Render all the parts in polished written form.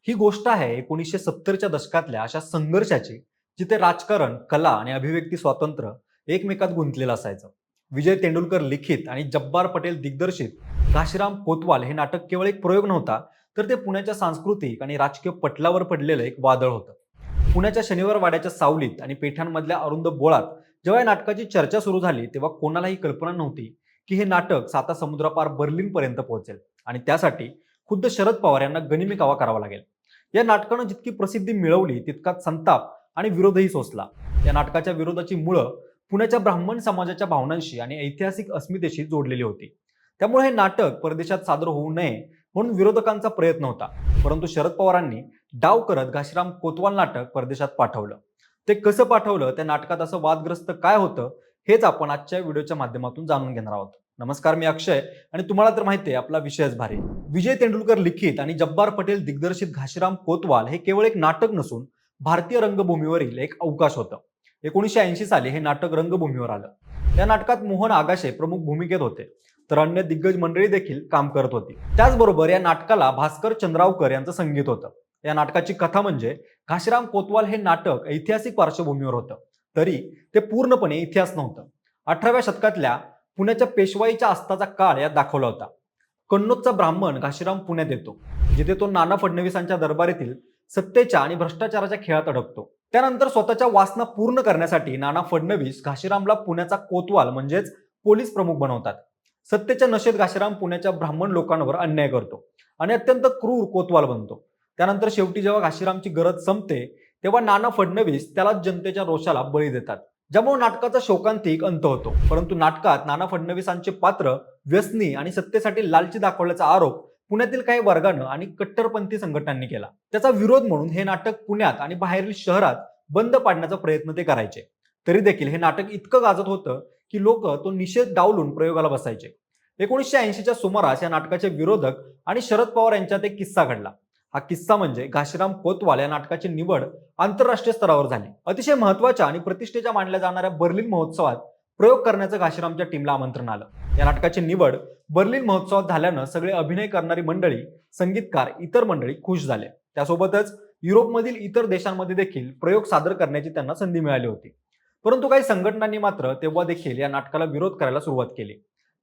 ही गोष्ट आहे 1970च्या दशकातल्या अशा संघर्षाची, जिथे राजकारण, कला आणि अभिव्यक्ती स्वातंत्र्य एकमेकात गुंतलेलं असायचं. विजय तेंडुलकर लिखित आणि जब्बार पटेल दिग्दर्शित घाशीराम कोतवाल हे नाटक केवळ एक प्रयोग नव्हता, तर ते पुण्याच्या सांस्कृतिक आणि राजकीय पटलावर पडलेलं एक वादळ होतं. पुण्याच्या शनिवार वाड्याच्या सावलीत आणि पेठांमधल्या अरुंद बोळात जेव्हा या नाटकाची चर्चा सुरू झाली, तेव्हा कोणालाही कल्पना नव्हती की हे नाटक साता समुद्रापार बर्लिनपर्यंत पोहोचेल आणि त्यासाठी खुद्द शरद पवार यांना गनिमी कावा करावा लागेल. या नाटकानं जितकी प्रसिद्धी मिळवली, तितकाच संताप आणि विरोधही सोसला. या नाटकाच्या विरोधाची मुळं पुण्याच्या ब्राह्मण समाजाच्या भावनांशी आणि ऐतिहासिक अस्मितेशी जोडलेली होती. त्यामुळे हे नाटक परदेशात सादर होऊ नये म्हणून विरोधकांचा प्रयत्न होता. परंतु शरद पवारांनी डाव करत घाशीराम कोतवाल नाटक परदेशात पाठवलं. ते कसं पाठवलं, त्या नाटकात असं वादग्रस्त काय होतं, हेच आपण आजच्या व्हिडिओच्या माध्यमातून जाणून घेणार आहोत. नमस्कार, मी अक्षय आणि तुम्हाला तर माहिती आहे आपला विषयच भारी. विजय तेंडुलकर लिखित आणि जब्बार पटेल दिग्दर्शित घाशीराम कोतवाल हे केवळ एक नाटक नसून भारतीय रंगभूमीवरील एक अवकाश होतं. 1980 साली हे नाटक रंगभूमीवर आलं. या नाटकात मोहन आगाशे प्रमुख भूमिकेत होते, तर अन्य दिग्गज मंडळी देखील काम करत होती. त्याचबरोबर या नाटकाला भास्कर चंद्रावकर यांचं संगीत होतं. या नाटकाची कथा म्हणजे घाशीराम कोतवाल हे नाटक ऐतिहासिक पार्श्वभूमीवर होतं, तरी ते पूर्णपणे इतिहास नव्हतं. 18व्या शतकातल्या पुण्याच्या पेशवाईच्या आस्थाचा काळ यात दाखवला होता. कन्नौजचा ब्राह्मण घाशीराम पुण्यात येतो, जिथे तो नाना फडणवीसांच्या दरबारातील सत्तेच्या आणि भ्रष्टाचाराच्या खेळात अडकतो. त्यानंतर स्वतःच्या वासना पूर्ण करण्यासाठी नाना फडणवीस घाशीरामला पुण्याचा कोतवाल म्हणजेच पोलीस प्रमुख बनवतात. सत्तेच्या नशेत घाशीराम पुण्याच्या ब्राह्मण लोकांवर अन्याय करतो आणि अत्यंत क्रूर कोतवाल बनतो. त्यानंतर शेवटी जेव्हा घाशीरामची गरज संपते, तेव्हा नाना फडणवीस त्यालाच जनतेच्या रोषाला बळी देतात, ज्यामुळे नाटकाचा शोकांतिक अंत होतो. परंतु नाटकात नाना फडणवीसांचे पात्र व्यसनी आणि सत्तेसाठी लालची दाखवल्याचा आरोप पुण्यातील काही वर्गानं आणि कट्टरपंथी संघटनांनी केला. त्याचा विरोध म्हणून हे नाटक पुण्यात आणि बाहेरील शहरात बंद पाडण्याचा प्रयत्न ते करायचे. तरी देखील हे नाटक इतकं गाजत होतं की लोक तो निषेध डावलून प्रयोगाला बसायचे. 1980च्या सुमारास या नाटकाचे विरोधक आणि शरद पवार यांच्यात एक किस्सा घडला. हा किस्सा म्हणजे घाशीराम कोतवाल या नाटकाची निवड आंतरराष्ट्रीय स्तरावर झाली. अतिशय महत्वाच्या आणि प्रतिष्ठेच्या मानल्या जाणाऱ्या बर्लिन महोत्सवात प्रयोग करण्याचं घाशीरामच्या टीमला आमंत्रण आलं. या नाटकाची निवड बर्लिन महोत्सवात झाल्यानं सगळे अभिनय करणारी मंडळी, संगीतकार, इतर मंडळी खुश झाले. त्यासोबतच युरोपमधील इतर देशांमध्ये देखील प्रयोग सादर करण्याची त्यांना संधी मिळाली होती. परंतु काही संघटनांनी मात्र तेव्हा देखील या नाटकाला विरोध करायला सुरुवात केली.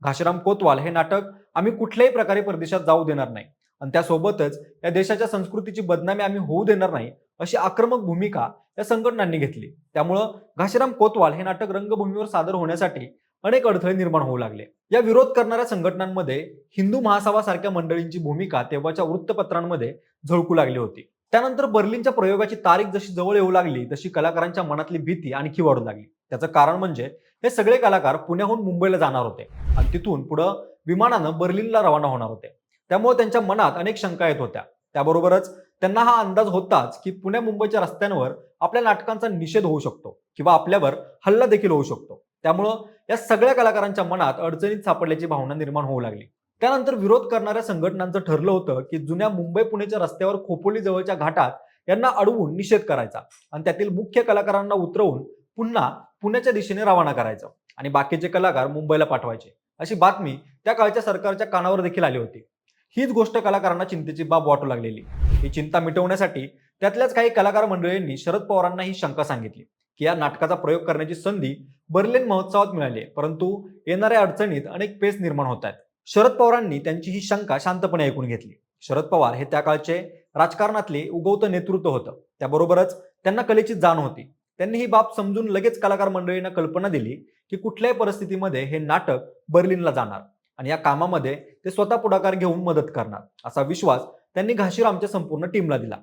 घाशीराम कोतवाल हे नाटक आम्ही कुठल्याही प्रकारे परदेशात जाऊ देणार नाही आणि त्यासोबतच या देशाच्या संस्कृतीची बदनामी आम्ही होऊ देणार नाही, अशी आक्रमक भूमिका या संघटनांनी घेतली. त्यामुळं घाशीराम कोतवाल हे नाटक रंगभूमीवर सादर होण्यासाठी अनेक अडथळे निर्माण होऊ लागले. या विरोध करणाऱ्या संघटनांमध्ये हिंदू महासभासारख्या मंडळींची भूमिका तेव्हाच्या वृत्तपत्रांमध्ये झळकू लागली होती. त्यानंतर बर्लिनच्या प्रयोगाची तारीख जशी जवळ येऊ लागली, तशी कलाकारांच्या मनातली भीती आणखी वाढू लागली. त्याचं कारण म्हणजे हे सगळे कलाकार पुण्याहून मुंबईला जाणार होते आणि तिथून पुढं विमानानं बर्लिनला रवाना होणार होते. त्यामुळे त्यांच्या मनात अनेक शंका येत होत्या. त्याबरोबरच त्यांना हा अंदाज होताच की पुण्या मुंबईच्या रस्त्यांवर आपल्या नाटकांचा निषेध होऊ शकतो किंवा आपल्यावर हल्ला देखील होऊ शकतो. त्यामुळं या सगळ्या कलाकारांच्या मनात अडचणीत सापडल्याची भावना निर्माण होऊ लागली. त्यानंतर विरोध करणाऱ्या संघटनांचं ठरलं होतं की जुन्या मुंबई पुणेच्या रस्त्यावर खोपोली जवळच्या घाटात यांना अडवून निषेध करायचा आणि त्यातील मुख्य कलाकारांना उतरवून पुन्हा पुण्याच्या दिशेने रवाना करायचं आणि बाकीचे कलाकार मुंबईला पाठवायचे, अशी बातमी त्या काळच्या सरकारच्या कानावर देखील आली होती. हीच गोष्ट कलाकारांना चिंतेची बाब वाटू लागलेली. ही चिंता मिटवण्यासाठी त्यातल्याच काही कलाकार मंडळींनी शरद पवारांना ही शंका सांगितली की या नाटकाचा प्रयोग करण्याची संधी बर्लिन महोत्सवात मिळाली, परंतु येणाऱ्या अडचणीत अनेक पेच निर्माण होत आहेत. शरद पवारांनी त्यांची ही शंका शांतपणे ऐकून घेतली. शरद पवार हे त्या काळचे राजकारणातले उगवतं नेतृत्व होतं. त्याबरोबरच त्यांना कलेची जाण होती. त्यांनी ही बाब समजून लगेच कलाकार मंडळींना कल्पना दिली की कुठल्याही परिस्थितीमध्ये हे नाटक बर्लिनला जाणार आणि या कामामध्ये ते स्वतः पुढाकार घेऊन मदत करणार, असा विश्वास त्यांनी घाशीरामच्या संपूर्ण टीमला दिला.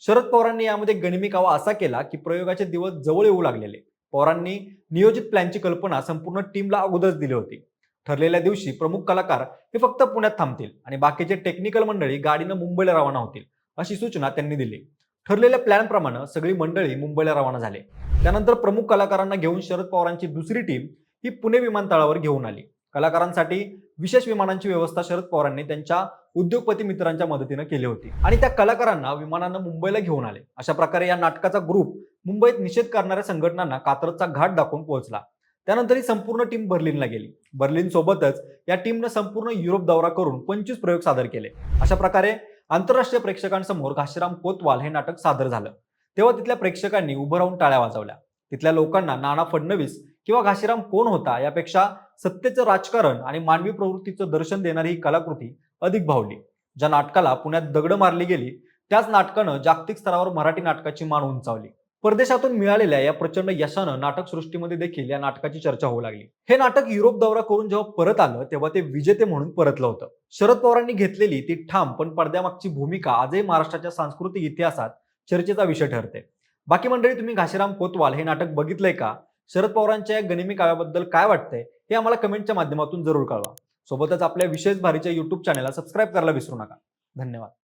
शरद पवारांनी यामध्ये गनिमी कावा असा केला की प्रयोगाचे दिवस जवळ येऊ लागलेले. पवारांनी नियोजित प्लॅनची कल्पना संपूर्ण टीमला अगोदरच दिली होती. ठरलेल्या दिवशी प्रमुख कलाकार हे फक्त पुण्यात थांबतील आणि बाकीचे टेक्निकल मंडळी गाडीनं मुंबईला रवाना होतील, अशी सूचना त्यांनी दिली. ठरलेल्या प्लॅनप्रमाणे सगळी मंडळी मुंबईला रवाना झाले. त्यानंतर प्रमुख कलाकारांना घेऊन शरद पवारांची दुसरी टीम ही पुणे विमानतळावर घेऊन आली. कलाकारांसाठी विशेष विमानांची व्यवस्था शरद पवारांनी त्यांच्या उद्योगपती मित्रांच्या मदतीने केली होती आणि त्या कलाकारांना विमानानं मुंबईला घेऊन आले. अशा प्रकारे या नाटकाचा ग्रुप मुंबईत निषेध करणाऱ्या संघटनांना कात्रजचा घाट दाखवून पोहोचला. त्यानंतर ही संपूर्ण टीम बर्लिनला गेली. बर्लिन सोबतच या टीमने संपूर्ण युरोप दौरा करून 25 प्रयोग सादर केले. अशा प्रकारे आंतरराष्ट्रीय प्रेक्षकांसमोर घाशीराम कोतवाल हे नाटक सादर झालं तेव्हा तिथल्या प्रेक्षकांनी उभं राहून टाळ्या वाजवल्या. तिथल्या लोकांना नाना फडणवीस किंवा घाशीराम कोण होता यापेक्षा सत्तेचं राजकारण आणि मानवी प्रवृत्तीचं दर्शन देणारी ही कलाकृती अधिक भावली. ज्या नाटकाला पुण्यात दगड मारली गेली त्याच नाटकानं जागतिक स्तरावर मराठी नाटकाची मान उंचावली. परदेशातून मिळालेल्या या प्रचंड यशानं नाटकसृष्टीमध्ये देखील या नाटकाची चर्चा होऊ लागली. हे नाटक युरोप दौरा करून जेव्हा परत आलं तेव्हा ते विजेते म्हणून परतलं होतं. शरद पवारांनी घेतलेली ती ठाम पण पडद्यामागची भूमिका आजही महाराष्ट्राच्या सांस्कृतिक इतिहासात चर्चेचा विषय ठरते. बाकी मंडळी, तुम्ही घाशीराम कोतवाल हे नाटक बघितलंय का? शरद पवारांच्या या गनिमी काव्याबद्दल काय वाटतंय हे आम्हाला कमेंटच्या माध्यमातून जरूर कळवा. सोबतच आपल्या विशेष भारीच्या YouTube चॅनलला सबस्क्राईब करायला विसरू नका. धन्यवाद.